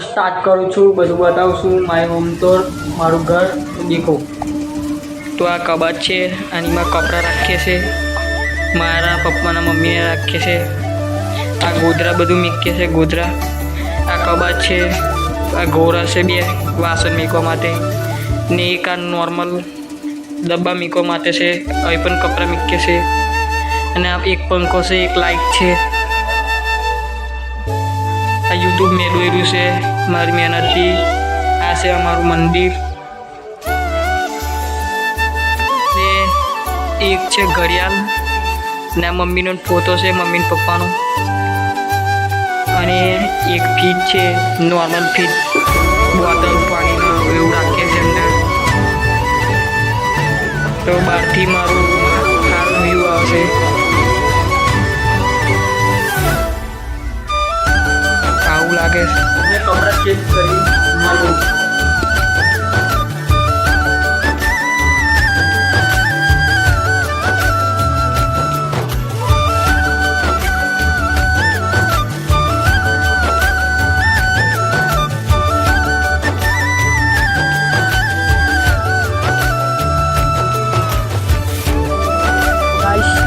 Start કરું છું, બધું બતાવું છું. માય હોમ ટૂર, મારું ઘર દેખો. તો આ કબાટ છે, આનીમાં કપડાં રાખીએ છે. મારા પપ્પાના મમ્મીને રાખીએ છે. આ ગોદરા બધું મૂકીએ છે. ગોદરા, આ કબાટ છે. આ ઘોરા છે, 2 વાસણ મૂકવા માટે ને એક આ નોર્મલ ડબ્બા મૂકવા માટે છે. અહીં પણ કપડાં મૂકીએ છે. અને આ એક પંખો છે, એક લાઇટ છે. આ યુટ્યુબ મેં દોર્યું છે મારી મહેનતથી. આ છે અમારું મંદિર ને એક છે ઘડિયાળ ને આ મમ્મીનો ફોટો છે, મમ્મી પપ્પાનો. અને એક ફ્રીજ છે, નોર્મલ ફ્રીજ, બોટલ પાણીનો એવું રાખીએ છે અંદર. તો બહારથી મારું સારું વ્યૂ આવશે. આવું લાગે છે. કપડાં ચેન્જ કરી મળું.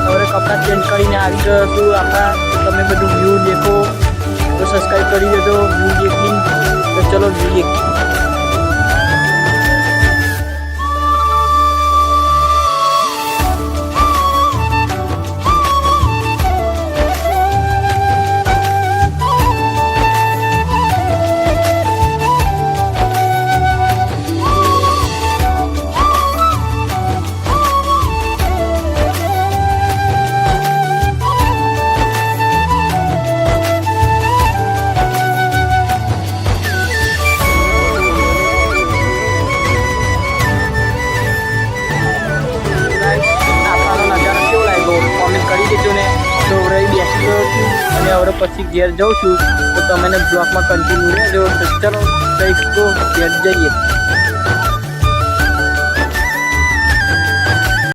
હવે કપડાં ચેન્જ કરીને આવી ગયો છું આપણા. તમે બધું વ્યૂ દેખો તો સબસ્ક્રાઈબ કરી દેજો. વ્યૂ દેખી તો ચલો વ્યૂ દેખી. તો રહી બેસી ગયો છું અને હવે પછી ઘેર જાઉં છું. તો તમે બ્લોગમાં કન્ટિન્યુ રહેજો. તો ચલો કંઈક તો ઘેર જઈએ.